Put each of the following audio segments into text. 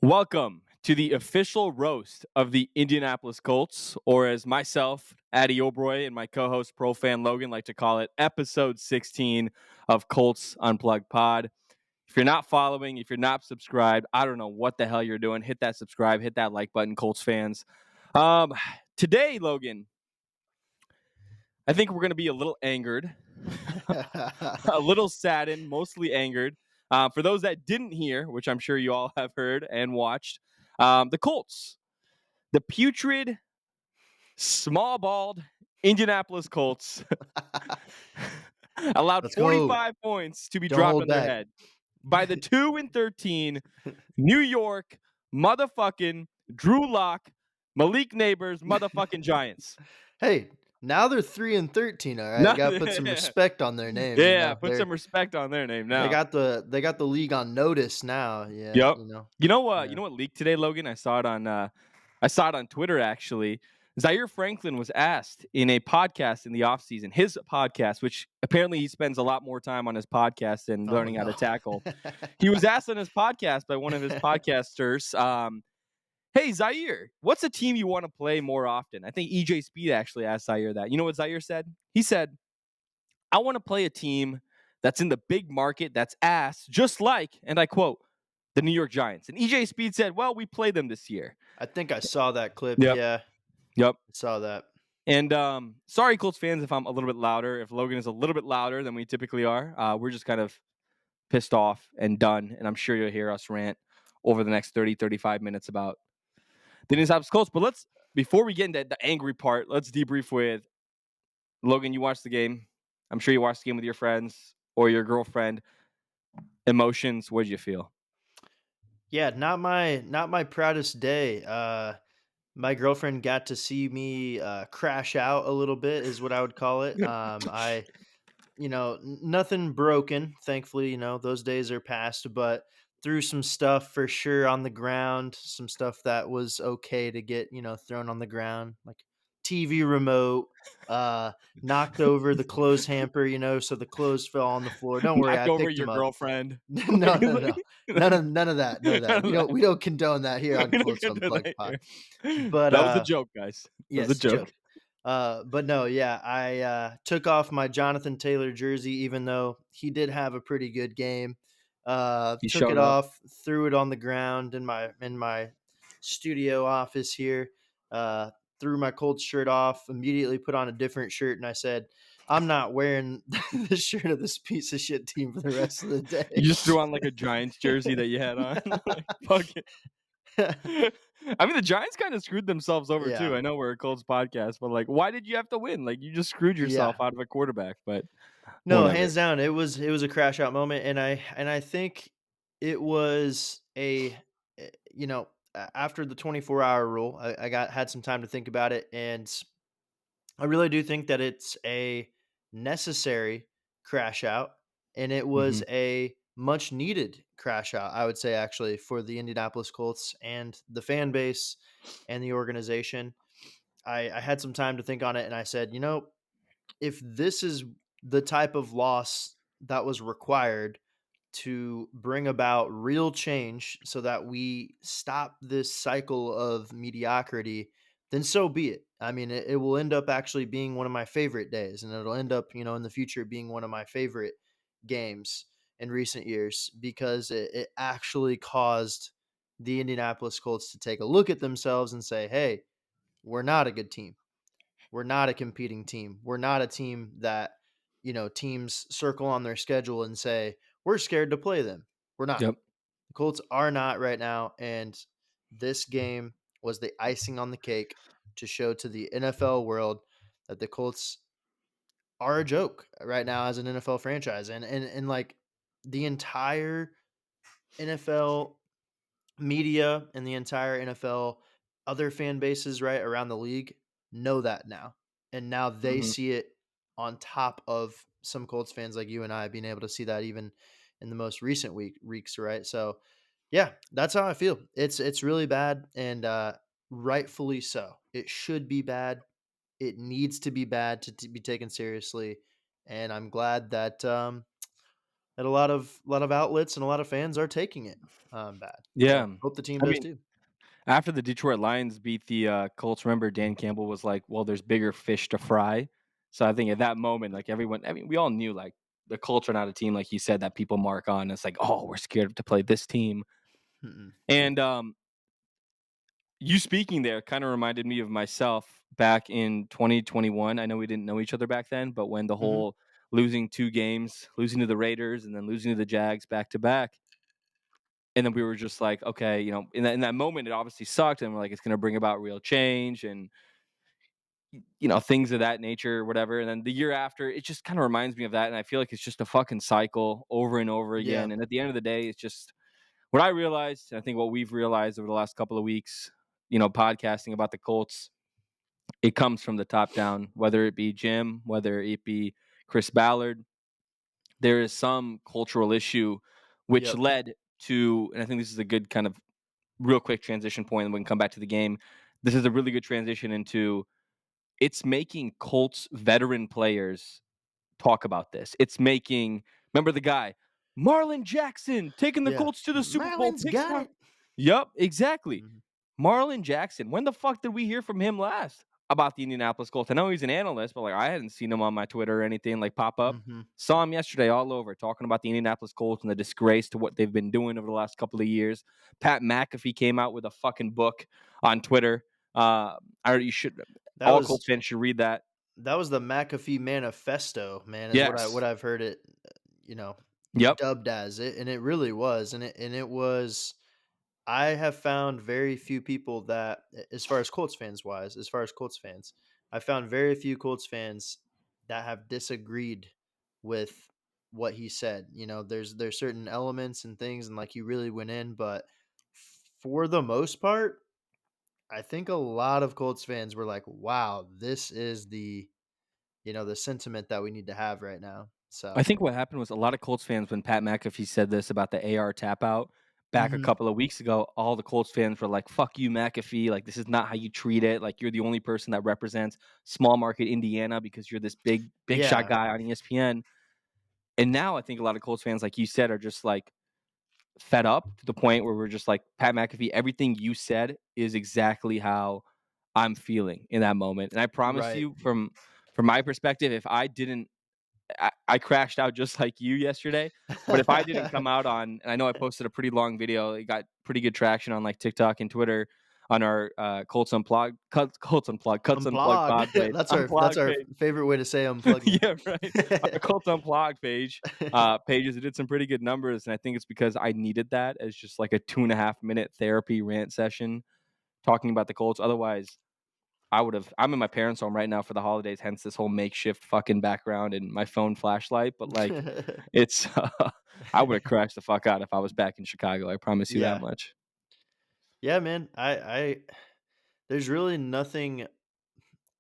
Welcome to the official roast of the Indianapolis Colts, or as myself, Ati Logan, and my co-host Pro Fan Logan like to call it, episode 16 of Colts Unplugged Pod. If you're not following, if you're not subscribed, I don't know what the hell you're doing. Hit that subscribe, hit that like button, Colts fans. Today, Logan, I think we're going to be a little angered, a little saddened, mostly angered. For those that didn't hear, which I'm sure you all have heard and watched, the Colts, the putrid, small-balled Indianapolis Colts allowed Let's go. 45 points to be Don't dropped hold on their back. head by the 2-13 New York motherfucking Drew Lock, Malik Neighbors motherfucking Giants. Hey, now they're 3-13. All right, No- gotta put some respect on their name. yeah, put some respect on their name They now. got the league on notice now. Yeah, Yep. You You know yeah. what leaked today, Logan? I saw it on Twitter actually. Zaire Franklin was asked in a podcast in the offseason, his podcast, which apparently he spends a lot more time on his podcast than Oh learning how to no. tackle. He was asked on his podcast by one of his podcasters, hey, Zaire, what's a team you want to play more often? I think EJ Speed actually asked Zaire that. You know what Zaire said? He said, I want to play a team that's in the big market, that's ass, just like, and I quote, the New York Giants. And EJ Speed said, well, we played them this year. I think I saw that clip. Yep. Yeah, Yep. I saw that. And sorry, Colts fans, if I'm a little bit louder, if Logan is a little bit louder than we typically are. We're just kind of pissed off and done. And I'm sure you'll hear us rant over the next 30, 35 minutes about the Indianapolis Colts. But before we get into the angry part, let's debrief with Logan. You watched the game. I'm sure you watched the game with your friends or your girlfriend. Emotions, what did you feel? Yeah, not my proudest day. My girlfriend got to see me crash out a little bit, is what I would call it. Nothing broken. Thankfully, those days are past, but threw some stuff for sure on the ground, some stuff that was okay to get, thrown on the ground, like TV remote, knocked over the clothes hamper, so the clothes fell on the floor. Don't worry, Knocked I over picked your them up. girlfriend. No, no, no. None of that. None of that. We don't condone that here on Colts Unplugged Pod. But That was a joke, guys. That was a yes, joke. joke. But no, yeah, I took off my Jonathan Taylor jersey, even though he did have a pretty good game. He Took it showed up. off, threw it on the ground in my studio office here. Threw my Colts shirt off, immediately put on a different shirt, and I said, "I'm not wearing the shirt of this piece of shit team for the rest of the day." You just threw on like a Giants jersey that you had on. Like, fuck it. I mean, the Giants kind of screwed themselves over too. Yeah, I know we're a Colts podcast, but like, why did you have to win? Like, you just screwed yourself yeah. out of a quarterback. But No, whatever. hands down, it was a crash out moment, and I think it was after the 24-hour rule, I had some time to think about it, and I really do think that it's a necessary crash out, and it Mm-hmm. was a much needed crash out, I would say, actually, for the Indianapolis Colts and the fan base and the organization. I had some time to think on it, and I said, if this is the type of loss that was required to bring about real change so that we stop this cycle of mediocrity, then so be it. I mean, it will end up actually being one of my favorite days, and it'll end up, in the future being one of my favorite games in recent years because it actually caused the Indianapolis Colts to take a look at themselves and say, hey, we're not a good team. We're not a competing team. We're not a team that, teams circle on their schedule and say, we're scared to play them. We're not. Yep. The Colts are not right now. And this game was the icing on the cake to show to the NFL world that the Colts are a joke right now as an NFL franchise. And like the entire NFL media and the entire NFL, other fan bases right around the league know that now. And now they Mm-hmm. see it on top of some Colts fans like you and I being able to see that even in the most recent weeks, right? So yeah, that's how I feel. It's really bad and rightfully so. It should be bad. It needs to be bad to be taken seriously. And I'm glad that that a lot of outlets and a lot of fans are taking it bad. Yeah. So hope the team I does mean, too. after the Detroit Lions beat the, Colts, remember Dan Campbell was like, "Well, there's bigger fish to fry." So I think at that moment, like, everyone I mean, we all knew, like, the Colts are not a team, like you said, that people mark on. It's like, "Oh, we're scared to play this team." Mm-mm. And, you speaking there kinda reminded me of myself back in 2021. I know we didn't know each other back then, but when the Mhm. whole losing 2 games, losing to the Raiders and then losing to the Jags back to back, and then we were just like, "Okay," in that moment, it obviously sucked, and we're like, "It's gonna bring about real change," and things of that nature, whatever. And then the year after, it just kind of reminds me of that. And I feel like it's just a fucking cycle over and over Yeah. again. And at the end of the day, it's just what I realized, and I think what we've realized over the last couple of weeks, podcasting about the Colts, it comes from the top down, whether it be Jim, whether it be Chris Ballard. There is some cultural issue which Yep. led to, and I think this is a good kind of real quick transition point, and we can come back to the game. This is a really good transition into it's making Colts veteran players talk about this. It's making remember the guy, Marlon Jackson taking the Yeah. Colts to the Super Bowl, Marlins picks got down. it. Yup, exactly. Mhm. Marlon Jackson. When the fuck did we hear from him last about the Indianapolis Colts? I know he's an analyst, but like I hadn't seen him on my Twitter or anything like pop up. Mhm. Saw him yesterday all over talking about the Indianapolis Colts and the disgrace to what they've been doing over the last couple of years. Pat McAfee came out with a fucking book on Twitter. You should That all was Colts fans should read that. that was the McAfee Manifesto, man, is what Yes. I've heard it, you know, Yep. dubbed as it, and it really was, and it was. I have found very few people that, as far as Colts fans wise, as far as Colts fans, I found very few Colts fans that have disagreed with what he said. There's certain elements and things, and like he really went in, but for the most part, I think a lot of Colts fans were like, "Wow, this is the sentiment that we need to have right now." I So, think what happened was a lot of Colts fans when Pat McAfee said this about the AR tap out back a mhm. couple of weeks ago, all the Colts fans were like, "Fuck you, McAfee! Like this is not how you treat it. Like you're the only person that represents small market Indiana because you're this big shot Yeah, guy on ESPN." And now I think a lot of Colts fans, like you said, are just like fed up to the point where we're just like, Pat McAfee, everything you said is exactly how I'm feeling in that moment. And I promise right. you, from my perspective, if I didn't I crashed out just like you yesterday. But if I didn't come out on, and I know I posted a pretty long video, it got pretty good traction on like TikTok and Twitter on our Colts Unplugged, Cuts Unplugged Unplugged. pod page, That's Unplugged our page. favorite way to say unplug now. Yeah, right. Our Colts Unplugged pages. It did some pretty good numbers, and I think it's because I needed that as just like a 2.5 minute therapy rant session talking about the Colts. Otherwise, I'm in my parents' home right now for the holidays, hence this whole makeshift fucking background and my phone flashlight, but, like, it's, I would have crashed the fuck out if I was back in Chicago, I promise you that Yeah. much. Yeah, man. I there's really nothing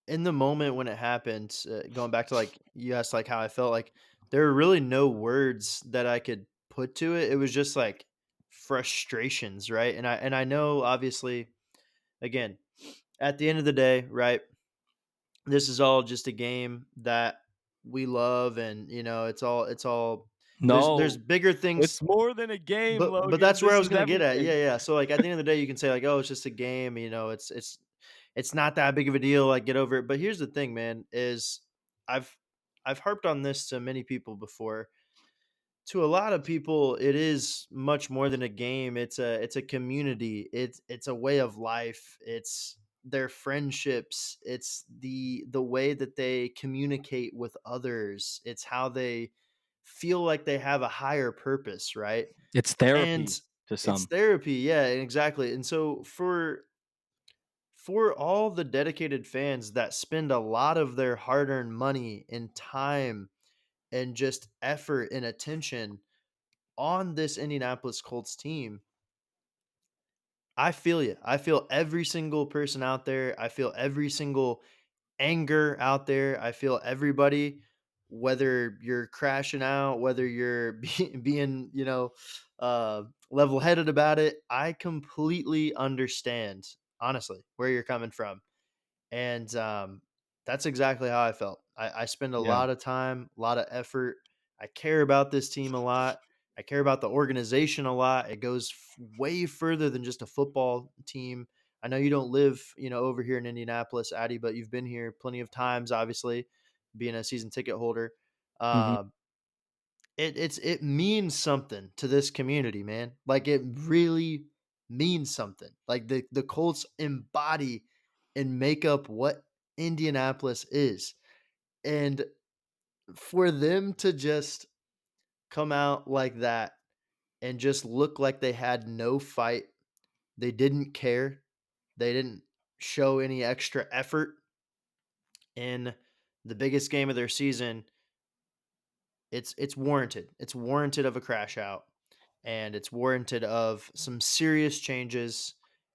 in the moment when it happened, going back to, like, you asked, like, how I felt, like, there were really no words that I could put to it. It was just, like, frustrations, right? And I know, obviously, again, at the end of the day, right, this is all just a game that we love, and, it's all there's No, bigger things. it's more than a game, But Logan, that's where I this was is gonna get at. everything. Yeah, yeah. So, like, at the end of the day, you can say, like, "Oh, it's just a game, it's not that big of a deal, like, get over it." But here's the thing, man, is I've I've harped on this to many people before. To a lot of people, it is much more than a game. It's a community. It's a way of life. It's their friendships. It's the way that they communicate with others. It's how they feel like they have a higher purpose, right? It's And therapy to it's some. therapy, yeah, exactly. And so for all the dedicated fans that spend a lot of their hard-earned money and time and just effort and attention on this Indianapolis Colts team, I feel you. I feel every single person out there. I feel every single anger out there. I feel everybody, whether you're crashing out, whether you're being, level headed about it. I completely understand, honestly, where you're coming from. And that's exactly how I felt. I spend a Yeah. lot of time, a lot of effort. I care about this team a lot. I care about the organization a lot. It goes way further than just a football team. I know you don't live, over here in Indianapolis, Addy, but you've been here plenty of times, obviously, being a season ticket holder. Mhm. Uh, it means something to this community, man. Like it really means something. Like the Colts embody and make up what Indianapolis is. And for them to just come out like that and just look like they had no fight, they didn't care, they didn't show any extra effort in the biggest game of their season, it's warranted. It's warranted of a crash out, and it's warranted of some serious changes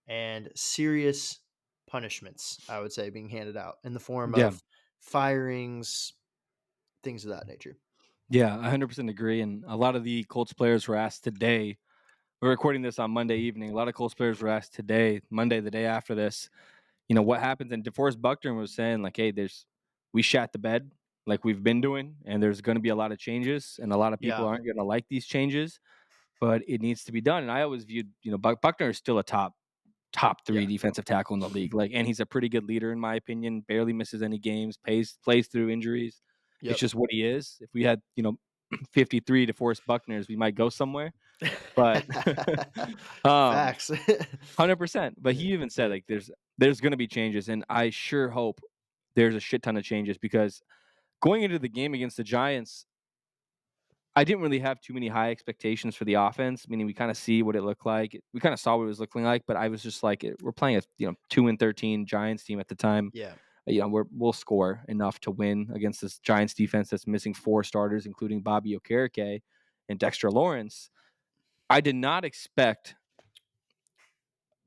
and serious punishments, I would say, being handed out in the form Yeah. of firings, things of that nature. Yeah, I 100% agree, and a lot of the Colts players were asked today. We're recording this on Monday evening. A lot of Colts players were asked today, Monday, the day after this, what happens. And DeForest Buckner was saying, like, hey, we shat the bed like we've been doing, and there's going to be a lot of changes, and a lot of people Yeah. aren't going to like these changes, but it needs to be done. And I always viewed, Buckner is still a top three Yeah. defensive tackle in the league. Like, and he's a pretty good leader in my opinion. Barely misses any games. Plays through injuries. It's Yep. just what he is. If we had 53 DeForest Buckners, we might go somewhere. But um, Facts. 100%. But he even said Yeah. like there's going to be changes, and I sure hope there's a shit ton of changes because going into the game against the Giants, I didn't really have too many high expectations for the offense, meaning we kind of see what it looked like. We kind of saw what it was looking like, but I was just like, we're playing a 2-13 Giants team at the time. Yeah. We'll score enough to win against this Giants defense that's missing 4 starters, including Bobby Okereke and Dexter Lawrence. I did not expect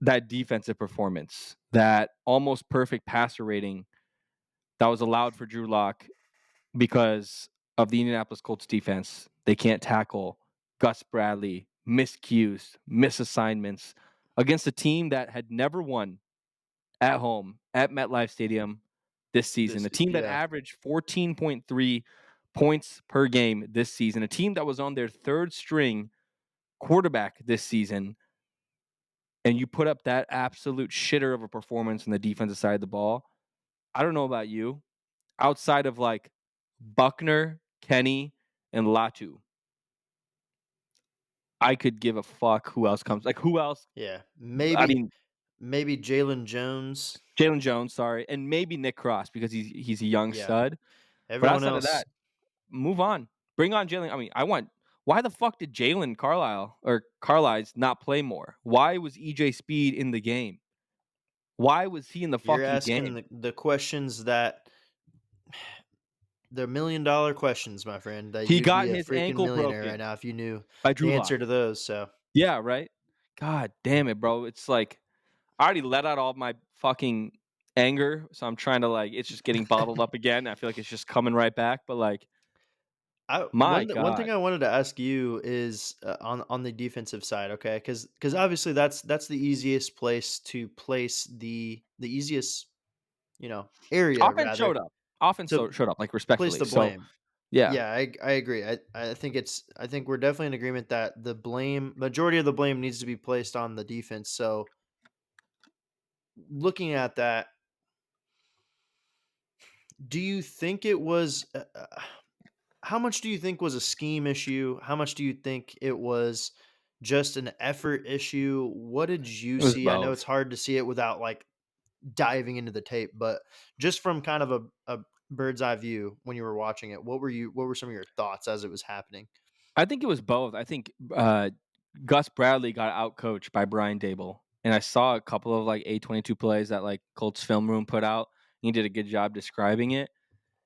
that defensive performance, that almost perfect passer rating that was allowed for Drew Lock because of the Indianapolis Colts defense. They can't tackle. Gus Bradley, miscues, misassignments against a team that had never won at home at MetLife Stadium this season. A team that Yeah. averaged 14.3 points per game this season. A team that was on their third string quarterback this season. And you put up that absolute shitter of a performance on the defensive side of the ball. I don't know about you. Outside of like Buckner, Kenny, and Latu, I could give a fuck who else comes. Like who else? Yeah. I Maybe mean, maybe Jalen Jones. Jalen Jones, sorry, and maybe Nick Cross because he's a young Yeah. stud. But Everyone outside of else. that, move on. Bring on Jalen. I mean, I want. Why the fuck did Jalen Carlisle not play more? Why was EJ Speed in the game? Why was he in the You're fucking asking game? the questions that they're $1,000,000 questions, my friend, that He you'd got be a his freaking ankle millionaire right broken now if you knew by the Drew answer Lock. to those. So Yeah, right. God damn it, bro. It's like I already let out all my fucking anger, so I'm trying to like it's just getting bottled up again. I feel like it's just coming right back, but like, I my one thing God. I wanted to ask you is on the defensive side, okay? Because obviously that's the easiest place to place the easiest area Offense rather showed up. Offense to showed up, like, place respectfully. the So, blame. yeah. Yeah, I agree. I think we're definitely in agreement that the blame majority of the blame needs to be placed on the defense. So looking at that, do you think it was how much do you think was a scheme issue? How much do you think it was just an effort issue? What did you It was see? I know it's both. hard to see it without like diving into the tape, but just from kind of a bird's eye view when you were watching it, what were some of your thoughts as it was happening? I think it was both. I think, Gus Bradley got outcoached by Brian Dable, and I saw a couple of, like, A22 plays that, like, Colts Film Room put out. He did a good job describing it.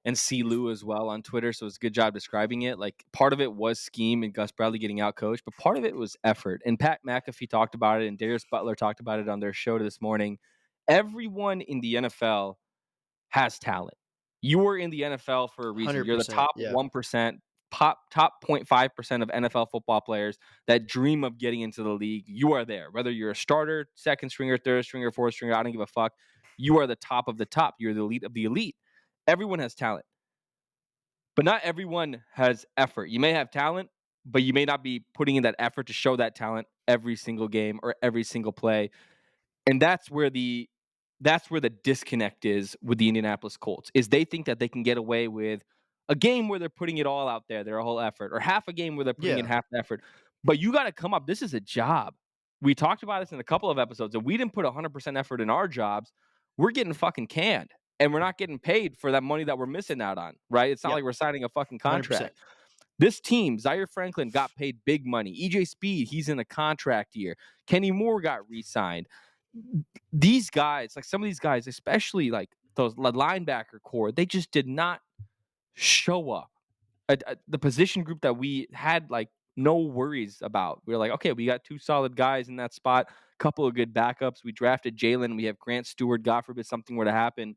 And C. Lou as well on Twitter. So it's a good job describing it. Like part of it was scheme and Gus Bradley getting out coached, but part of it was effort. And Pat McAfee talked about it, and Darius Butler talked about it on their show this morning. Everyone in the NFL has talent. You are in the NFL for a reason. You're the 100%. top Yeah. 1%, top 0.5% of NFL football players that dream of getting into the league. You are there. Whether you're a starter, second stringer, third stringer, fourth stringer, I don't give a fuck. You are the top of the top. You're the elite of the elite. Everyone has talent. But not everyone has effort. You may have talent, but you may not be putting in that effort to show that talent every single game or every single play. And that's where the disconnect is with the Indianapolis Colts, is they think that they can get away with a game where they're putting it all out there, their whole effort, or half a game where they're putting in Yeah, half the effort. But you gotta come up. This is a job. We talked about this in a couple of episodes, and we didn't put 100% effort in our jobs. We're getting fucking canned, and we're not getting paid for that money that we're missing out on, right? It's not yeah, like we're signing a fucking 100%. contract. This team, Zaire Franklin got paid big money. EJ Speed, he's in a contract year. Kenny Moore got re-signed. These guys, like some of these guys, especially like those linebacker core, they just did not show up. The position group that we had like no worries about. We were like, okay, we got two solid guys in that spot, couple of good backups. We drafted Jalen. We have Grant Stewart. God forbid something were to happen.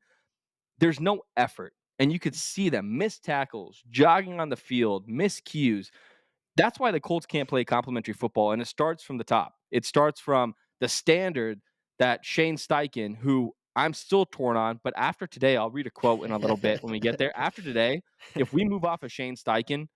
There's no effort. And you could see them miss tackles, jogging on the field, miscues. That's why the Colts can't play complimentary football, and it starts from the top. It starts from the standard that Shane Steichen, who I'm still torn on, but after today, I'll read a quote in a little bit when we get there. After today, if we move off of Shane Steichen,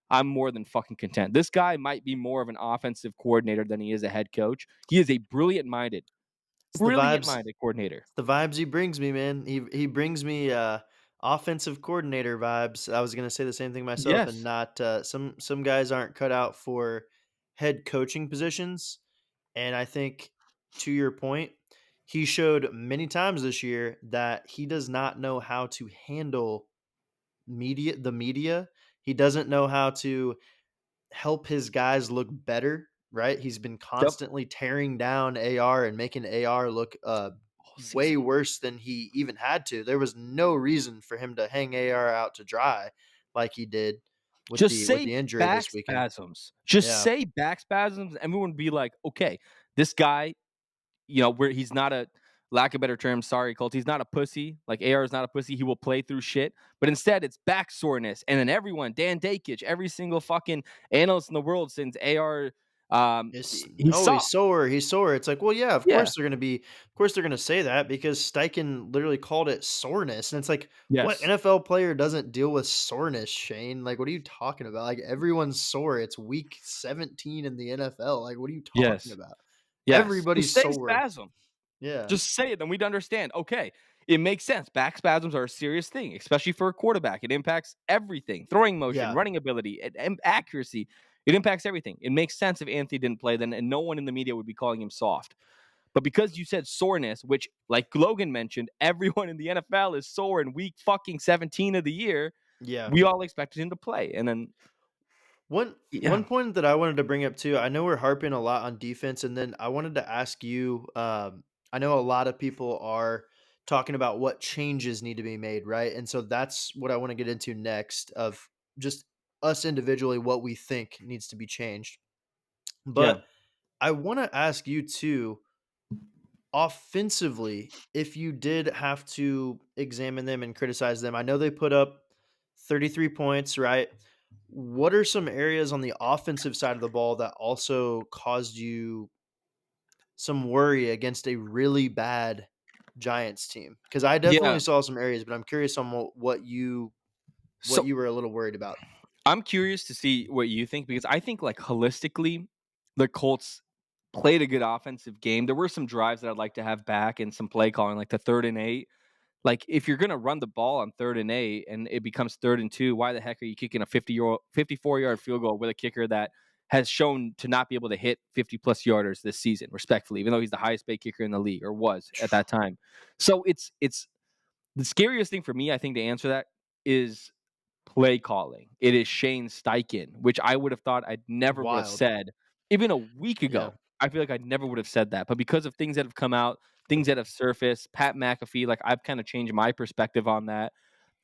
I'm more than fucking content. This guy might be more of an offensive coordinator than he is a head coach. He is a It's the brilliant vibes. minded coordinator. It's the vibes he brings me, man. He brings me offensive coordinator vibes. I was gonna say the same thing myself, and Yes. not some guys aren't cut out for head coaching positions. And I think, to your point, he showed many times this year that he does not know how to handle media. He doesn't know how to help his guys look better, right? He's been Yep. constantly tearing down AR and making AR look Whole way season. worse than he even had to. There was no reason for him to hang AR out to dry like he did Just with say the injury back this weekend. spasms. Just Yeah. say back spasms. Everyone would be like, okay, this guy, where he's not a lack of better term, sorry, Colt. He's not a pussy. Like AR is not a pussy. He will play through shit. But instead, it's back soreness. And then everyone, Dan Dakich, every single fucking analyst in the world since AR, It's he's oh, soft. he's sore. It's like, well, yeah, Yeah. of course they're gonna say that because Steichen literally called it soreness. And it's like, what Yes. NFL player doesn't deal with soreness, Shane? Like, what are you talking about? Like, everyone's sore. It's week 17 in the NFL. Like, what are you talking Yes. about? Yes. Just Everybody's say sore. spasm. Yeah. Just say it, then we'd understand. Okay, it makes sense. Back spasms are a serious thing, especially for a quarterback. It impacts everything: throwing motion, Yeah. running ability, and accuracy. It impacts everything. It makes sense if Anthony didn't play then, and no one in the media would be calling him soft. But because you said soreness, which, like Logan mentioned, everyone in the NFL is sore in week fucking 17 of the year, Yeah. we all expected him to play. And then, One yeah, point that I wanted to bring up too, I know we're harping a lot on defense, and then I wanted to ask you. I know a lot of people are talking about what changes need to be made, right? And so that's what I want to get into next, of just us individually, what we think needs to be changed. yeah, But I want to ask you too, offensively, if you did have to examine them and criticize them. I know they put up 33 points, right? What are some areas on the offensive side of the ball that also caused you some worry against a really bad Giants team? Because I definitely yeah. saw some areas, but I'm curious on what So you were a little worried about. I'm curious to see what you think, because I think, like, holistically, the Colts played a good offensive game. There were some drives that I'd like to have back and some play calling, like the 3rd and 8. Like, if you're gonna run the ball on 3rd and 8 and it becomes 3rd and 2, why the heck are you kicking a 54-yard field goal with a kicker that has shown to not be able to hit 50+ yarders this season, respectfully, even though he's the highest paid kicker in the league, or was at that time. So it's the scariest thing for me, I think, to answer that is play calling. It is Shane Steichen, which I would have thought I'd never would have Wild. said even a week Yeah. ago. I feel like I never would have said that, but because of things that have come out, things that have surfaced, Pat McAfee, like, I've kind of changed my perspective on that.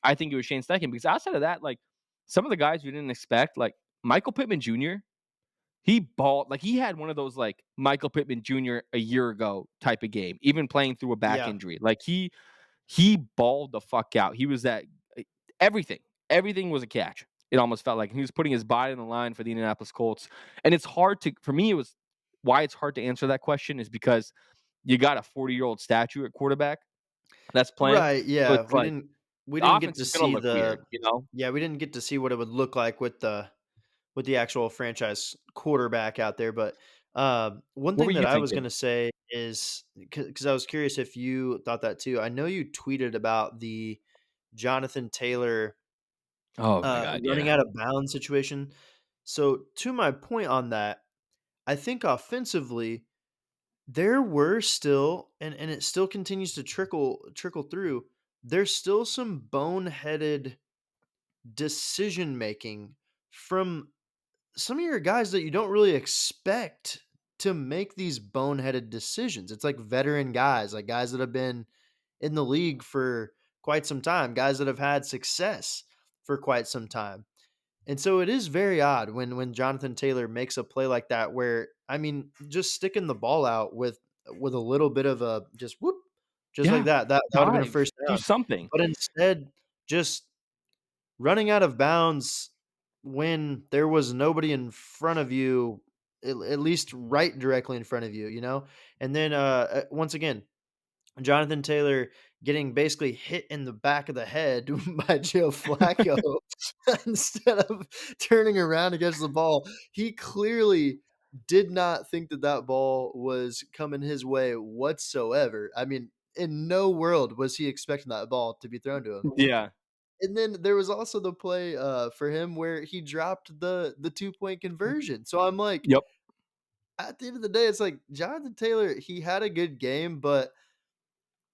I think it was Shane Steichen, because outside of that, like, some of the guys we didn't expect, like Michael Pittman Jr., he balled. Like, he had one of those, like, Michael Pittman Jr. a year ago type of game, even playing through a back Yeah. injury. Like, he balled the fuck out. He was that everything. Everything was a catch. It almost felt like he was putting his body on the line for the Indianapolis Colts. And it's hard to, for me, it was why it's hard to answer that question is because you got a 40-year-old statue at quarterback that's playing. Right. So Yeah. it's like, we The didn't get offense to is gonna see look weird, the you know? yeah, we didn't get to see what it would look like with the actual franchise quarterback out there. But one What were thing that you I was thinking? gonna say is because I was curious if you thought that too. I know you tweeted about the Jonathan Taylor Oh my god, running yeah. out of bounds situation. So to my point on that, I think offensively there were still, and it still continues to trickle through. There's still some boneheaded decision making from some of your guys that you don't really expect to make these boneheaded decisions. It's like veteran guys, like guys that have been in the league for quite some time, guys that have had success for quite some time. And so it is very odd when Jonathan Taylor makes a play like that where I mean just sticking the ball out with a little bit of a just whoop just like Yeah. that would have been a Dive. first Do down. something. But instead just running out of bounds when there was nobody in front of you, at least right directly in front of you, you know? And then once again, Jonathan Taylor getting basically hit in the back of the head by Joe Flacco instead of turning around against the ball. He clearly did not think that that ball was coming his way whatsoever. I mean, in no world was he expecting that ball to be thrown to him. Yeah. And then there was also the play for him where he dropped the 2-point conversion. So I'm like, Yep. at the end of the day, it's like Jonathan Taylor, he had a good game, but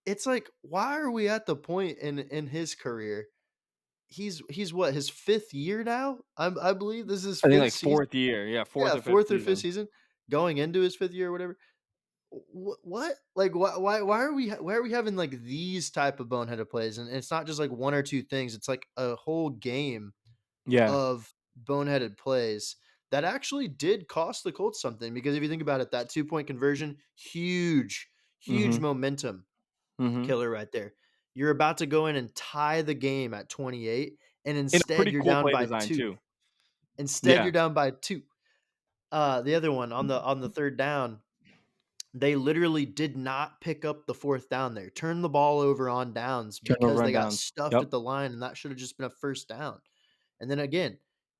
it's like, why are we at the point in his career? He's what, his 5th year now? I believe this is his I think 5th like season. 4th year. Yeah, 4th Yeah, or 5th 4th or 5th season. season, going into his 5th year or whatever. What? Like, why are we having, like, these type of boneheaded plays? And it's not just, like, 1 or 2 things, it's like a whole game Yeah. of boneheaded plays that actually did cost the Colts something, because if you think about it, that 2-point conversion, huge Mhm. momentum Mhm. killer right there. You're about to go in and tie the game at 28, and And a instead pretty you're cool down play by design 2. too. Instead, Yeah. you're down by 2. The other one on the 3rd down, they literally did not pick up the 4th down there. Turn the ball over on downs Turnover because they got rundowns. stuffed Yep. at the line, and that should have just been a first down. And then again,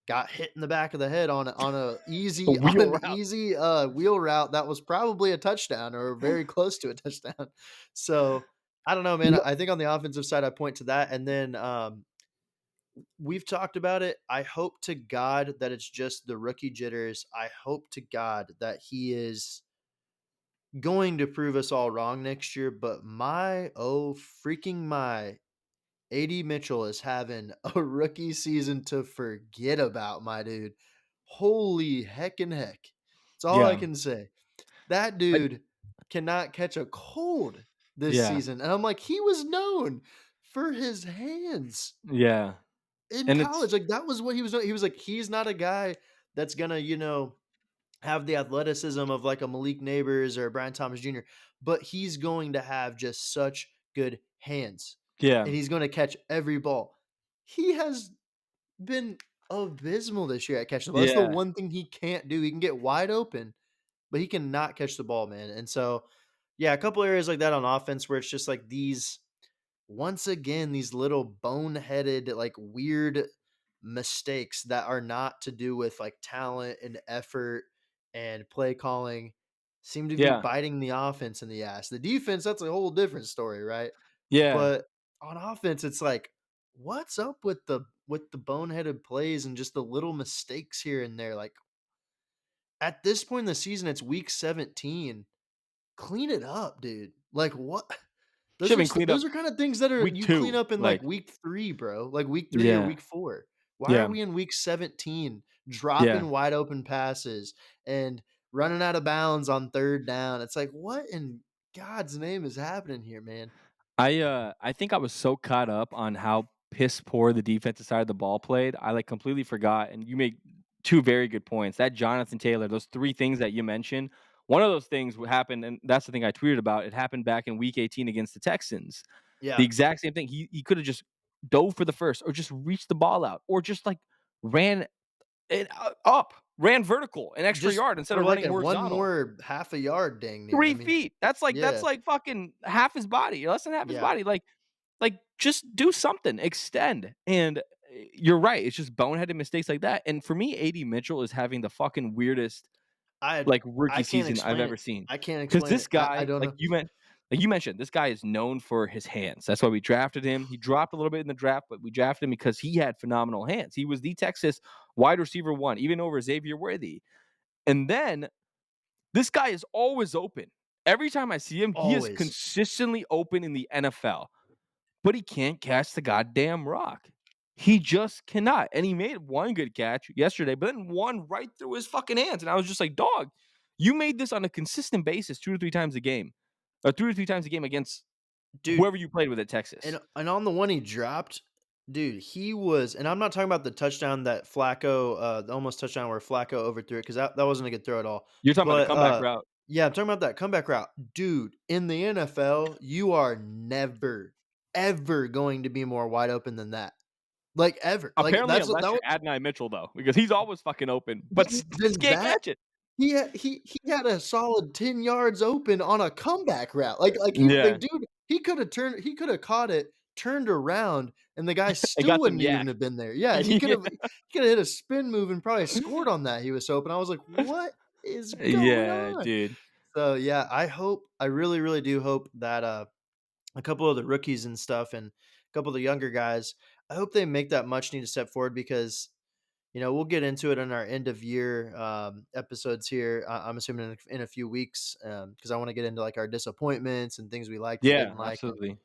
got hit in the back of the head on a A easy on wheel an route. easy wheel route that was probably a touchdown or very close to a touchdown. So I don't know, man. Yep. I think on the offensive side, I point to that, and then we've talked about it. I hope to God that it's just the rookie jitters. I hope to God that he is going to prove us all wrong next year. But my oh freaking my, AD Mitchell is having a rookie season to forget about, my dude. Holy heck and heck. That's all I Yeah. can say. That I dude cannot catch a cold this yeah. season. And I'm like, he was known for his hands Yeah. in And it's college. Like, that was what he was doing. He was like, he's not a guy that's gonna, have the athleticism of like a Malik Neighbors or a Brian Thomas Jr., but he's going to have just such good hands. yeah. And he's going to catch every ball. He has been abysmal this year at catching the ball. That's the Yeah. one thing he can't do. He can get wide open, but he cannot catch the ball, man. And so, yeah, a couple areas like that on offense where it's just like these, once again, these little boneheaded, like weird mistakes that are not to do with like talent and effort and play calling seem to be Yeah. biting the offense in the ass. The defense, that's a whole different story, right? Yeah. But on offense, it's like, what's up with the boneheaded plays and just the little mistakes here and there? Like, at this point in the season, it's week 17. Clean it up, dude. Like, what? Should have been cleaned up Those are kind of things that are week you clean 2. up in like Like, week 3, bro. Like week 3 or yeah. week 4. Why are Yeah. we in week 17 Yeah. dropping wide open passes and running out of bounds on 3rd down? It's like, what in God's name is happening here, man? I think I was so caught up on how piss poor the defensive side of the ball played, I, like, completely forgot, and you make 2 very good points. That Jonathan Taylor, those 3 things that you mentioned, one of those things happened, and that's the thing I tweeted about, it happened back in week 18 against the Texans. The Yeah. exact same thing. He coulda just dove for the first or just reached the ball out or just, like, ran it up, ran vertical, an extra Just yard instead for of like running a one horizontal. more half a yard dang near. I 3 mean, feet. That's yeah. like fucking half his body, less than half his Yeah. body, like like, just do something, extend. And you're right. It's just boneheaded mistakes like that. And for me, AD Mitchell is having the fucking weirdest I like I rookie can't season I've explain ever it. seen. I can't Because explain this it. I guy, don't know. like you mentioned, this guy is known for his hands. That's why we drafted him. He dropped a little bit in the draft, but we drafted him because he had phenomenal hands. He was the Texas wide receiver one, even over Xavier Worthy. And then this guy is always open. Every time I see him, he is Always. consistently open in the NFL, but he can't catch the goddamn rock. He just cannot. And he made one good catch yesterday, but then one right through his fucking hands. And I was just like, dog, you made this on a consistent basis 2 to 3 times a game, or 2 to 3 times a game against Dude, whoever you played with at Texas. and on the one he dropped, dude, he was, and I'm not talking about the touchdown that Flacco, the almost touchdown where Flacco overthrew it, because that wasn't a good throw at all. You're talking about the But, comeback route. yeah, I'm talking about that comeback route. Dude, in the NFL, you are never, ever going to be more wide open than that. Like, ever. Like, Apparently, that's unless that you're was Adonai Mitchell, though, because he's always fucking open, but just then can't that catch it. he had a solid 10 yards open on a comeback route. Like, he the Yeah, dude, he coulda caught it, turned around, and the guy it still got some wouldn't yak. even have been there. Yeah, Yeah. he coulda hit a spin move and probably scored on that, he was open. I was like, "What is going Yeah, on?" dude. So, yeah, I really, really do hope that, a couple of the rookies and stuff and a couple of the younger guys, I hope they make that much needed step forward because we'll get into it in our end of year episodes here. I'm assuming in a few weeks because I want to get into like our disappointments and things we liked and Yeah, didn't like. And absolutely.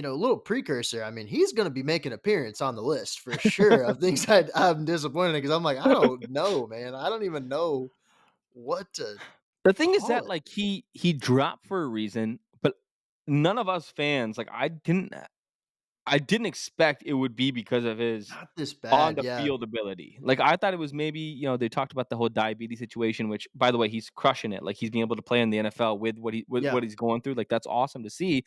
a little precursor. I mean, he's going to be making appearance on the list for sure of things I'm disappointed in because I'm like, I don't know, man. I don't even know what to The thing is call that, it. like, he dropped for a reason, but none of us fans, like, I didn't expect it would be because of his Not this on bad, the yeah. field ability. Like, I thought it was maybe, they talked about the whole diabetes situation, which, by the way, he's crushing it. Like, he's being able to play in the NFL with Yeah. what he's going through. Like, that's awesome to see.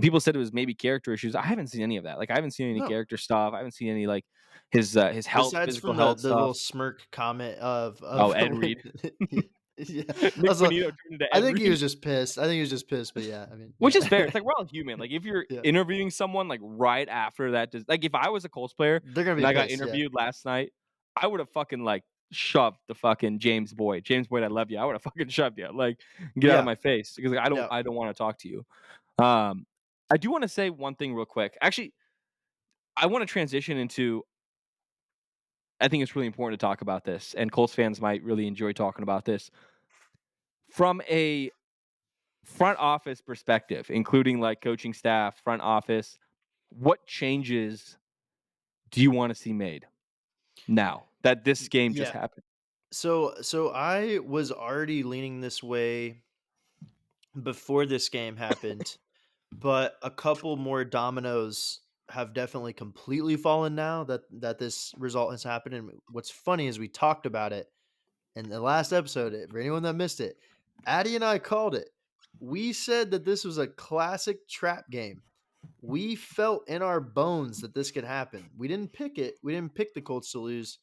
People said it was maybe character issues. I haven't seen any of that. Like, I haven't seen any No. character stuff. I haven't seen any, like, his health, Besides physical from health the stuff. little smirk comment Oh, of Ed when Reed. yeah. I Nick was like Bonito turned into I Ed think he Reed. was just pissed. I think he was just pissed, but yeah, I mean, Which yeah. is fair. It's like we're all human. Like if you're Yeah. interviewing someone like right after that, just like if I was a Colts player They're gonna and be I got pissed, yeah. interviewed last night, I would have fucking like shoved the fucking James Boyd. James Boyd, I love you. I would have fucking shoved you. Like get out of Yeah. my face because like, Yeah. I don't want to talk to you. Um, I do want to say one thing real quick. Actually, I want to transition into. I think it's really important to talk about this, and Colts fans might really enjoy talking about this from a front office perspective, including like coaching staff, front office. What changes do you want to see made now that this game just Yeah. happened? So I was already leaning this way before this game happened, but a couple more dominoes have definitely completely fallen now that this result has happened. And what's funny is we talked about it in the last episode. For anyone that missed it, Addie and I called it. We said that this was a classic trap game. We felt in our bones that this could happen. We didn't pick it. We didn't pick the Colts to lose,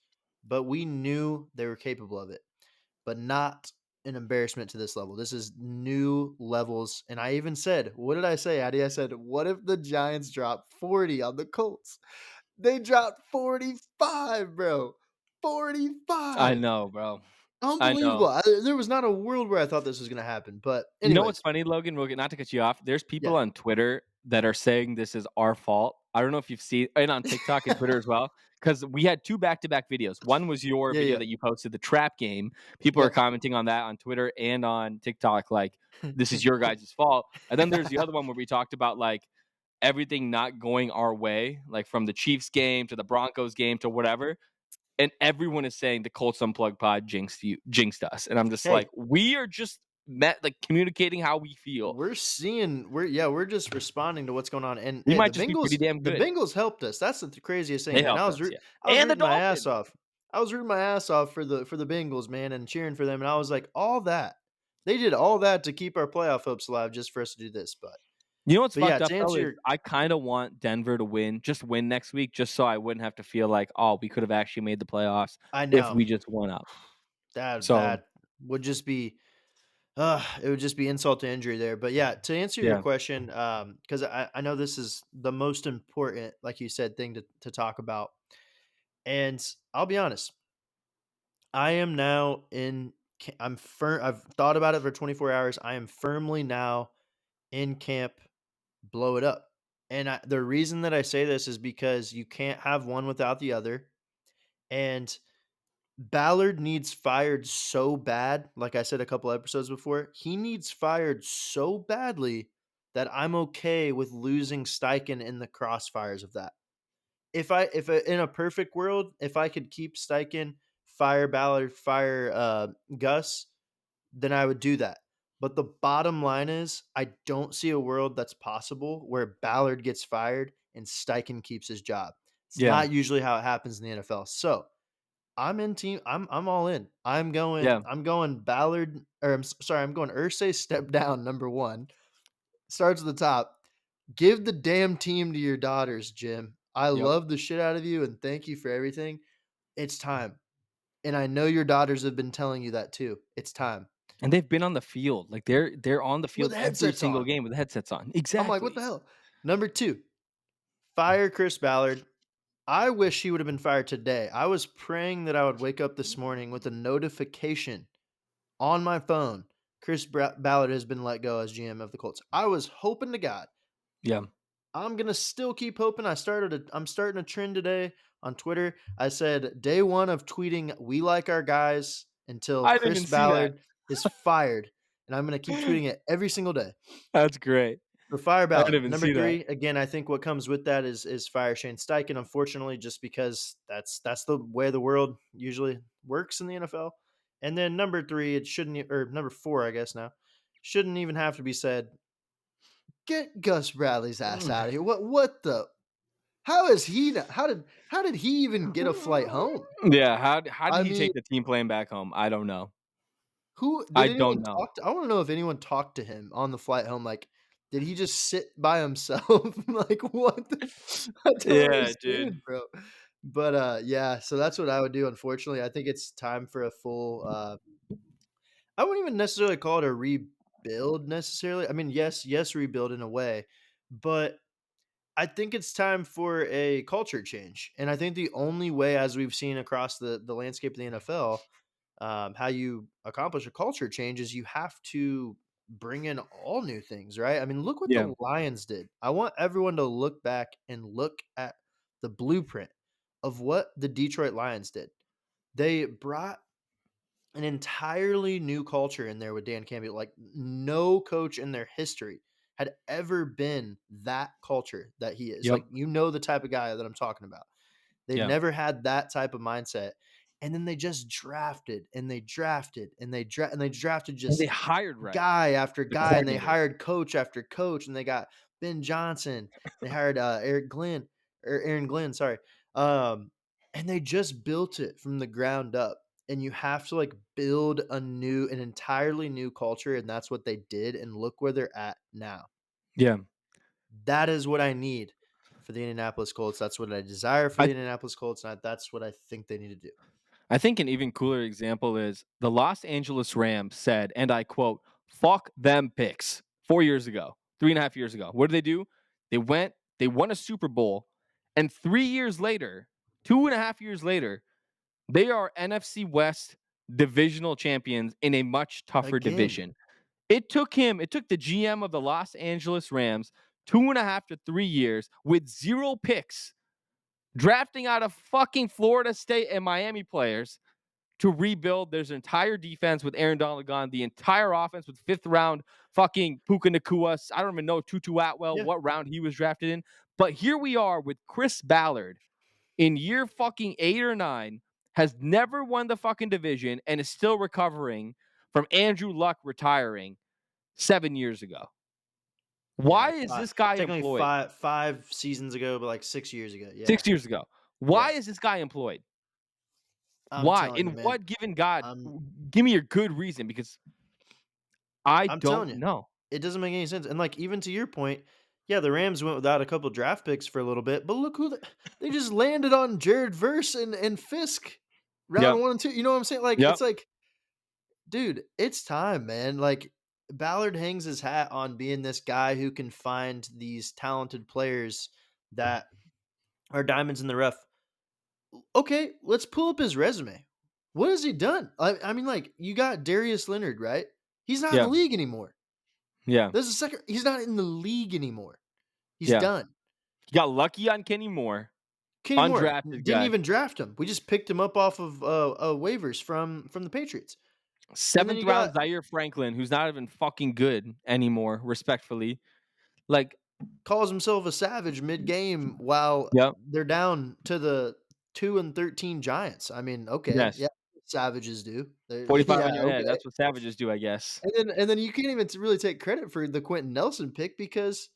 but we knew they were capable of it, but not an embarrassment to this level. This is new levels. And I even said, what did I say, Addie? I said, what if the Giants drop 40 on the Colts? They dropped 45, bro. I 45. know, bro. I Unbelievable. know. There was not a world where I thought this was going to happen. But, You know what's anyways, funny, Logan? Not to cut you off. There's people yeah. on Twitter that are saying this is our fault. I don't know if you've seen, and on TikTok and Twitter as well, because we had two back-to-back videos. One was your Yeah, video yeah. that you posted, the trap game. People are Yep. commenting on that on Twitter and on TikTok, like this is your guys' fault. And then there's the other one where we talked about like everything not going our way, like from the Chiefs game to the Broncos game to whatever. And everyone is saying the Colts Unplugged pod jinxed us. And I'm just like, Hey, we are just like communicating how we feel. we're just responding to what's going on. And We hey, might just be pretty damn the good. Bengals helped us. That's the craziest thing, They man. helped us, yeah. I was And the rooting my ass Dolphins. off. I was rooting my ass off for the Bengals, man, and cheering for them. And I was like, all that. They did all that to keep our playoff hopes alive just for us to do this. You know what's But yeah, fucked to up though answer is your I kind of want Denver to win next week, just so I wouldn't have to feel like, oh, we could have actually made the playoffs I if know we just won out. that So would just be It would just be insult to injury there. But yeah, to answer your Yeah. question, because I know this is the most important, like you said, thing to talk about. And I'll be honest, I am now in. I'm firm. I've thought about it for 24 hours. I am firmly now in camp. Blow it up. And the reason that I say this is because you can't have one without the other. And Ballard needs fired so bad, like I said a couple episodes before, he needs fired so badly that I'm okay with losing Steichen in the crossfires of that. If in a perfect world, if I could keep Steichen, fire Ballard, fire Gus, then I would do that. But the bottom line is, I don't see a world that's possible where Ballard gets fired and Steichen keeps his job. It's Yeah. not usually how it happens in the NFL. So I'm in team. I'm all in. I'm going. Yeah. I'm going Ballard. Or sorry. I'm going Ursay step down. Number one starts at the top. Give the damn team to your daughters, Jim. I Yep. love the shit out of you and thank you for everything. It's time. And I know your daughters have been telling you that too. It's time. And they've been on the field. Like they're on the With field the every headsets single on. game with the headsets on. I'm like, what the Exactly. hell? Number two, fire Chris Ballard. I wish he would have been fired today. I was praying that I would wake up this morning with a notification on my phone. Ballard has been let go as GM of the Colts. I was hoping to God. Yeah. I'm gonna still keep hoping. I'm starting a trend today on Twitter. I said day one of tweeting "We like our guys" until I didn't Chris even see that. Ballard is fired, and I'm gonna keep tweeting it every single day. That's great. So fire I didn't Ballard. even Number see that. three, again, I think what comes with that is fire Shane Steichen. Unfortunately, just because that's the way the world usually works in the NFL. And then number three, it shouldn't or number four, I guess now, shouldn't even have to be said. Get Gus Bradley's ass out of here. What the how is he not, how did he even get a flight home? Yeah, how did I he mean, take the team plane back home? I don't know. who I did don't anyone know. talk to? I want to know if anyone talked to him on the flight home. Like, did he just sit by himself? Like, what? I don't Yeah, dude. understand, bro. But yeah, so that's what I would do. Unfortunately, I think it's time for a full. I wouldn't even necessarily call it a rebuild necessarily. I mean, yes, rebuild in a way, but I think it's time for a culture change. And I think the only way, as we've seen across the landscape of the NFL, how you accomplish a culture change is you have to bring in all new things, right? I mean, look what Yeah. the Lions did. I want everyone to look back and look at the blueprint of what the Detroit Lions did. They brought an entirely new culture in there with Dan Campbell. Like no coach in their history had ever been that culture that he is. Yep. Like the type of guy that I'm talking about. They Yeah. never had that type of mindset. And then they just drafted and they drafted And they just hired right, guy after the guy and they coordinators. hired coach after coach and they got Ben Johnson. They hired Aaron Glenn, sorry. Um, and they just built it from the ground up. And you have to like build an entirely new culture. And that's what they did. And look where they're at now. Yeah. That is what I need for the Indianapolis Colts. That's what I desire for I the Indianapolis Colts, and that's what I think they need to do. I think an even cooler example is the Los Angeles Rams said, and I quote, "Fuck them picks" 4 years ago, 3.5 years ago. What did they do? They won a Super Bowl, and 3 years later, 2.5 years later, they are NFC West divisional champions in a much tougher Again, division. It took the GM of the Los Angeles Rams 2.5 to 3 years with zero picks, drafting out of fucking Florida State and Miami players to rebuild their entire defense with Aaron Donald gone, the entire offense with fifth round fucking Puka Nakua. I don't even know Tutu Atwell, yeah, what round he was drafted in. But here we are with Chris Ballard in year fucking 8 or 9, has never won the fucking division and is still recovering from Andrew Luck retiring 7 years ago. yeah. Why is this guy Technically employed? five seasons ago, but like 6 years ago. Yeah, 6 years ago. yeah. Why is this guy employed? I'm Why? telling you, In man. what given God? I'm Give me your good reason because I I'm telling don't you, know. it doesn't make any sense. And like even to your point, yeah, the Rams went without a couple draft picks for a little bit, but look they just landed on Jared Verse and Fisk Yep. round 1 and 2. You know what I'm saying? Like Yep. it's like dude, it's time, man. Like Ballard hangs his hat on being this guy who can find these talented players that are diamonds in the rough. Okay, let's pull up his resume. What has he done? I mean, like, you got Darius Leonard, right? He's not in the Yeah, league anymore. yeah, There's a second. He's not in the league anymore. He's yeah. done. He got lucky on Kenny Moore, Kenny Moore undrafted didn't guy. even draft him. We just picked him up off of waivers from the Patriots. And then Seventh you round got Zaire Franklin, who's not even fucking good anymore, respectfully. Like, calls himself a savage mid game while yep, they're down to the 2-13 Giants. I mean, okay, yes. yeah, savages do. They're, 45 on yeah, your head. okay. That's what savages do, I guess. And then you can't even really take credit for the Quentin Nelson pick because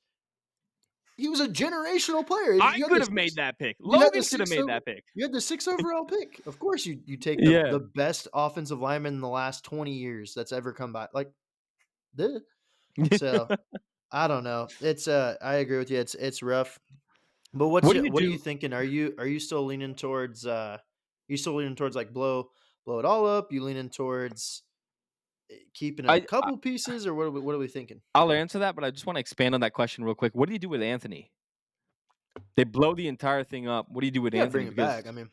he was a generational player. I You had could the have made six, that pick. you had the Logan could have six made over, that pick. you had the six overall pick. Of course, you take Yeah. the best offensive lineman in the last 20 years that's ever come by. Like, duh. So I don't know. It's I agree with you. It's rough. But What do you what are you do? thinking? Are you still leaning towards you still leaning towards like blow it all up? You leaning towards keeping a I couple pieces, or what are we thinking? I'll answer that, but I just want to expand on that question real quick. What do you do with Anthony? They blow the entire thing up. What do you do with Yeah, Anthony? bring it back. I Because mean,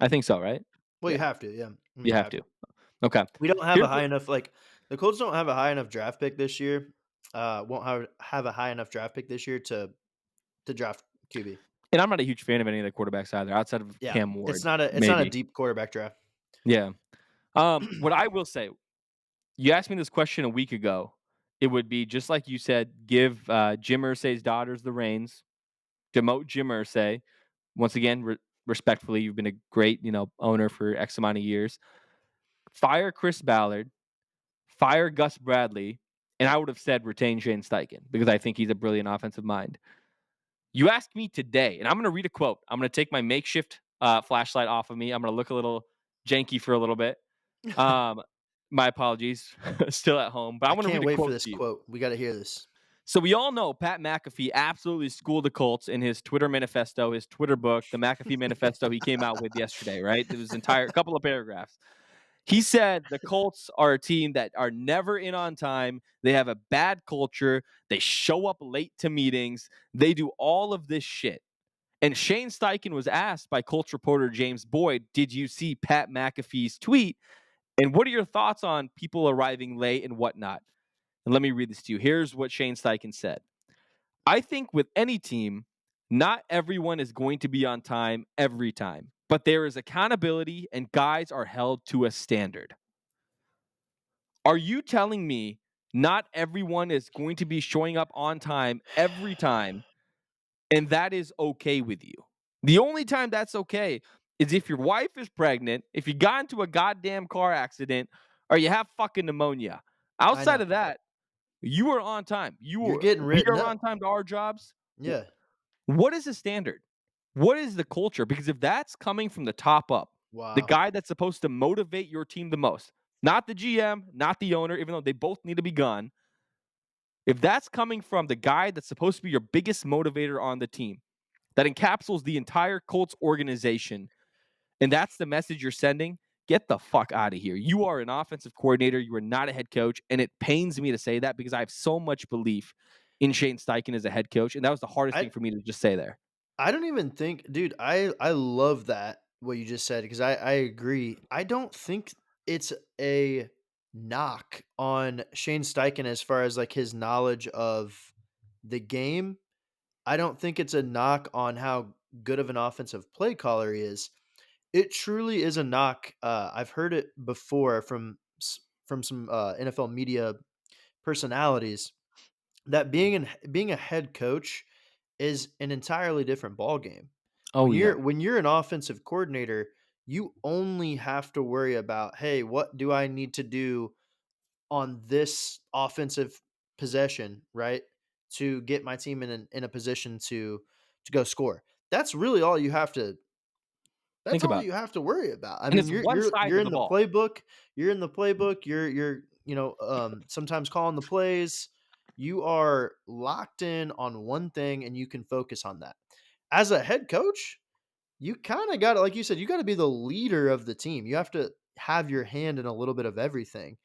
I think so, right? well, you Yeah, have to. Yeah, I mean, you you have have to. to. Okay. We don't have a Here's high what enough like the Colts don't have a high enough draft pick this year. Won't have a high enough draft pick this year to draft QB. and I'm not a huge fan of any of the quarterbacks either, outside of Yeah, Cam it's Ward, not a maybe. deep quarterback draft. Yeah. What I will say, you asked me this question a week ago. It would be just like you said, give Jim Irsay's daughters the reins, demote Jim Irsay. Once again, respectfully, you've been a great, owner for X amount of years. Fire Chris Ballard, fire Gus Bradley, and I would have said retain Shane Steichen because I think he's a brilliant offensive mind. You asked me today, and I'm going to read a quote. I'm going to take my makeshift flashlight off of me. I'm going to look a little janky for a little bit. Um, my apologies, still at home, but I I want to read can't a wait for quote this to you. quote. We got to hear this. So we all know Pat McAfee absolutely schooled the Colts in his Twitter manifesto, his Twitter book, the McAfee Manifesto he came out with yesterday, right? It was entire couple of paragraphs. He said the Colts are a team that are never in on time. They have a bad culture. They show up late to meetings. They do all of this shit. And Shane Steichen was asked by Colts reporter James Boyd, did you see Pat McAfee's tweet? And what are your thoughts on people arriving late and whatnot? And let me read this to you. Here's what Shane Steichen said. I think with any team, not everyone is going to be on time every time, but there is accountability and guys are held to a standard. Are you telling me not everyone is going to be showing up on time every time and that is okay with you? The only time that's okay is if your wife is pregnant, if you got into a goddamn car accident, or you have fucking pneumonia. I Outside know. of that, you are on time. You're getting We written are on up. time to our jobs. Yeah. What is the standard? What is the culture? Because if that's coming from the top up, the Wow. guy that's supposed to motivate your team the most, not the GM, not the owner, even though they both need to be gone. If that's coming from the guy that's supposed to be your biggest motivator on the team, that encapsulates the entire Colts organization, and that's the message you're sending, get the fuck out of here. You are an offensive coordinator. You are not a head coach. And it pains me to say that because I have so much belief in Shane Steichen as a head coach. And that was the hardest I thing for me to just say there. I don't even think, dude. I love that what you just said because I agree. I don't think it's a knock on Shane Steichen as far as like his knowledge of the game. I don't think it's a knock on how good of an offensive play caller he is. It truly is a knock. I've heard it before from some NFL media personalities that being a head coach is an entirely different ball game. Oh, yeah. When you're an offensive coordinator, you only have to worry about, hey, what do I need to do on this offensive possession, right? To get my team in a position to go score. That's really all you have to Think that's all about it. you have to worry about. I And mean, it's one side you're of in the the ball. playbook. You're in the playbook. You're sometimes calling the plays. You are locked in on one thing, and you can focus on that. As a head coach, you kind of got to, like you said, you got to be the leader of the team. You have to have your hand in a little bit of everything.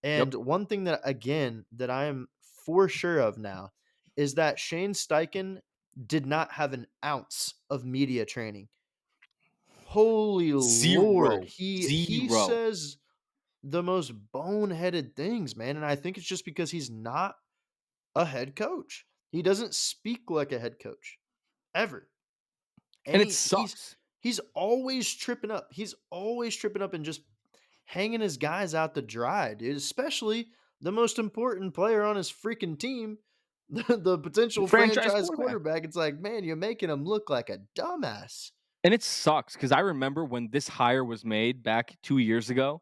Yep. And one thing that, again, that I am for sure of now is that Shane Steichen did not have an ounce of media training. Holy Lord. Zero. He Zero. says the most boneheaded things, man. And I think it's just because he's not a head coach. He doesn't speak like a head coach ever. And And it he's sucks. he's always tripping up. He's always tripping up and just hanging his guys out to dry, dude. Especially the most important player on his freaking team, the potential Franchise franchise quarterback. quarterback. It's like, man, you're making him look like a dumbass. And it sucks because I remember when this hire was made back 2 years ago,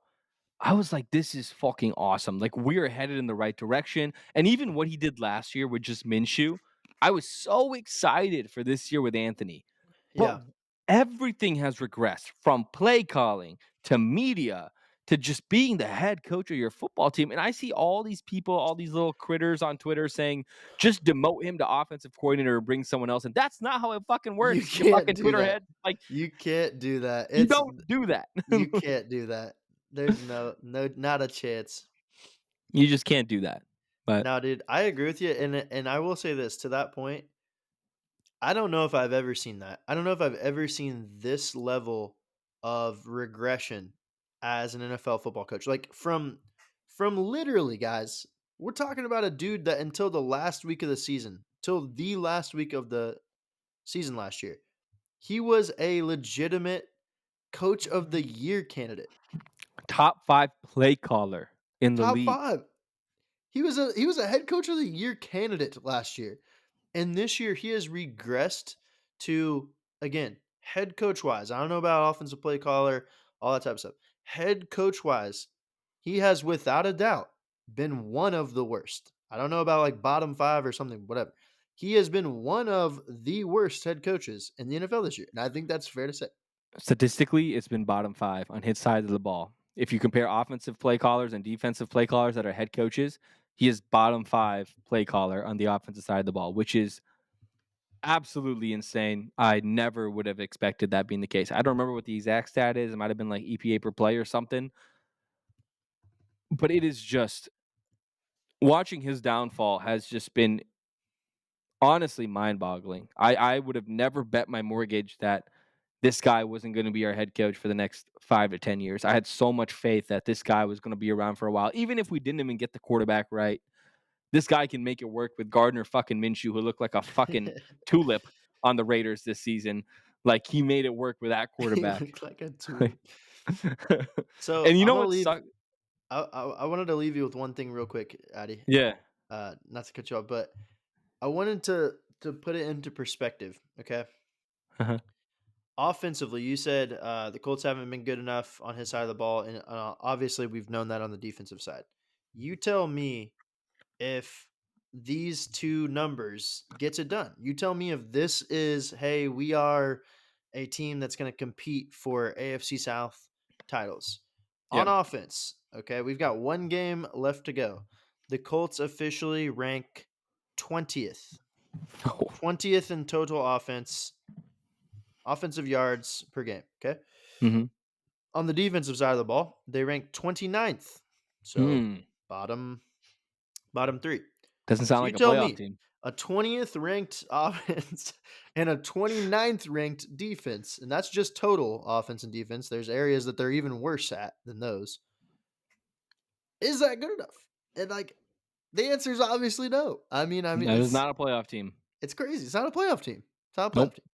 I was like, "This is fucking awesome." Like, we are headed in the right direction, and even what he did last year with just Minshew, I was so excited for this year with Anthony. But Yeah. everything has regressed from play calling to media to just being the head coach of your football team, and I see all these people, all these little critters on Twitter saying, "Just demote him to offensive coordinator or bring someone else," and that's not how it fucking You works, you can't fucking do Twitter that. head. Like, You can't do that. you don't do that. You can't do that. There's not a chance. You just can't do that. But No, dude, I agree with you, and I will say this to that point. I don't know if I've ever seen that. I don't know if I've ever seen this level of regression as an NFL football coach. Like from literally, guys, we're talking about a dude that until the last week of the season, till the last week of the season last year, he was a legitimate coach of the year candidate. top 5 play caller in the Top league. 5. He was a head coach of the year candidate last year. And this year he has regressed to, again, head coach wise. I don't know about offensive play caller, all that type of stuff. Head coach wise, he has without a doubt been one of the worst. I don't know about like bottom 5 or something, whatever. He has been one of the worst head coaches in the NFL this year. And I think that's fair to say. Statistically, it's been bottom 5 on his side of the ball. If you compare offensive play callers and defensive play callers that are head coaches, he is bottom 5 play caller on the offensive side of the ball, which is absolutely insane. I never would have expected that being the case. I don't remember what the exact stat is. It might have been like EPA per play or something, but it is just watching his downfall has just been honestly mind-boggling. I would have never bet my mortgage that this guy wasn't gonna be our head coach for the next 5 to 10 years. I had so much faith that this guy was gonna be around for a while. Even if we didn't even get the quarterback right, this guy can make it work with Gardner fucking Minshew, who looked like a fucking tulip on the Raiders this season. Like, he made it work with that He quarterback. looked like a tulip. So And you I'm know gonna what leave. sucked? I wanted to leave you with one thing real quick, Addy. Yeah. Not to cut you off, but I wanted to put it into perspective. Okay, Uh-huh. offensively, you said the Colts haven't been good enough on his side of the ball, and obviously we've known that on the defensive side. You tell me if these two numbers gets it done. You tell me if this is, hey, we are a team that's going to compete for AFC South titles on Yeah. offense. Okay, we've got one game left to go. The Colts officially rank 20th. No. 20th in total offensive yards per game. Okay. Mhm. On the defensive side of the ball, they rank 29th. So Mm. bottom bottom 3. Doesn't sound So you like a tell playoff me team. a 20th ranked offense and a 29th ranked defense, and that's just total offense and defense. There's areas that they're even worse at than those. Is that good enough? And like the answer is obviously no. I mean That is not a playoff team. it's crazy. It's not a playoff team. It's not a playoff Nope. team.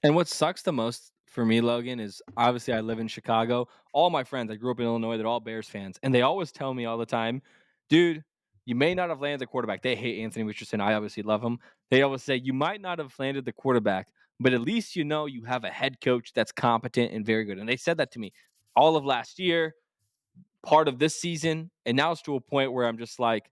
And what sucks the most for me, Logan, is obviously I live in Chicago. All my friends, I grew up in Illinois, they're all Bears fans. And they always tell me all the time, dude, you may not have landed the quarterback. They hate Anthony Richardson. I obviously love him. They always say, you might not have landed the quarterback, but at least you know you have a head coach that's competent and very good. And they said that to me all of last year, part of this season. And now it's to a point where I'm just like,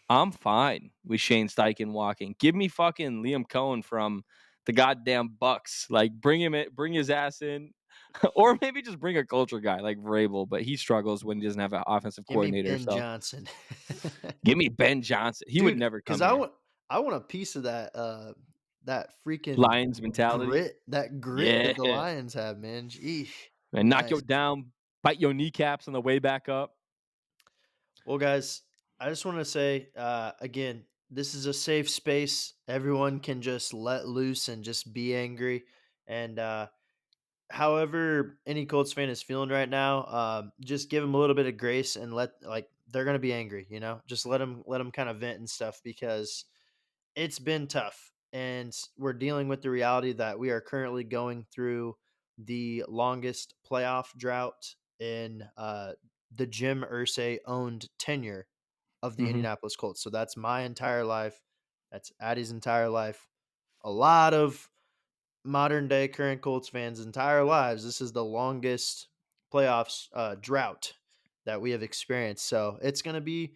I'm fine with Shane Steichen walking. Give me fucking Liam Cohen from the goddamn Bucks. Like, bring his ass in, or maybe just bring a culture guy like Vrabel. But he struggles when he doesn't have an offensive Give me coordinator. Ben So Johnson. give me Ben Johnson. He would Dude, never cuz come here. I want a piece of that freaking Lions mentality. grit Yeah, that the Lions have, man. Jeez. and knock Nice. you down, bite your kneecaps on the way back up. Well, guys, I just want to say again, this is a safe space. Everyone can just let loose and just be angry. And however any Colts fan is feeling right now, just give them a little bit of grace and they're gonna be angry. Just let them kind of vent and stuff because it's been tough, and we're dealing with the reality that we are currently going through the longest playoff drought in the Jim Irsay owned tenure of the Hmm. Indianapolis Colts. So that's my entire life. That's Addie's entire life. A lot of modern day current Colts fans' entire lives. This is the longest playoffs drought that we have experienced. So it's gonna be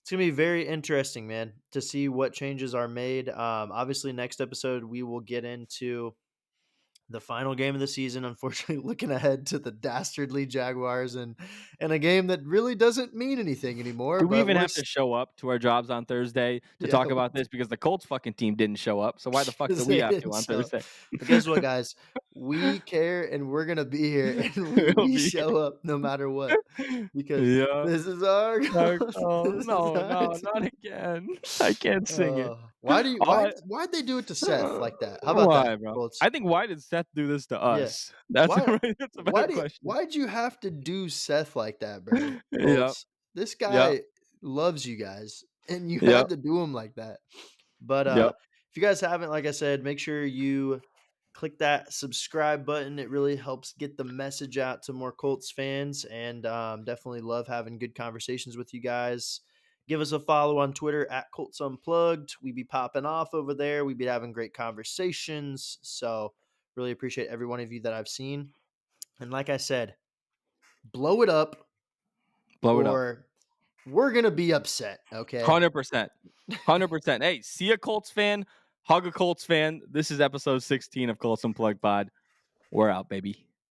very interesting, man, to see what changes are made. Obviously, next episode we will get into the final game of the season. Unfortunately, looking ahead to the dastardly Jaguars and a game that really doesn't mean anything anymore. Do we But even we're have to show up to our jobs on Thursday to yeah, talk about this? Because the Colts fucking team didn't show up. So why the fuck do we they have to didn't on show. Thursday? But guess what, guys? We care, and we're gonna be here, and It'll we be show up no matter what because yeah. this is our Dark goal. call. This is No, our no, not team. again. I can't sing it. Why do you All why'd they do it to Seth like that? How about that, why, bro? Colts? I think why did Seth do this to Yeah. us? That's Why that's a better question. why'd you have to do Seth like that, bro? Yep, Colts. This yep, guy loves you guys, and you yep, had to do him like that. But yep. if you guys haven't, like I said, make sure you click that subscribe button. It really helps get the message out to more Colts fans, and definitely love having good conversations with you guys. Give us a follow on Twitter at Colts Unplugged. We be popping off over there. We be having great conversations. So really appreciate every one of you that I've seen. And like I said, blow it up Blow it up. or we're gonna be upset. Okay. 100%. 100%. Hey, see a Colts fan, hug a Colts fan. This is episode 16 of Colts Unplugged Pod. We're out, baby.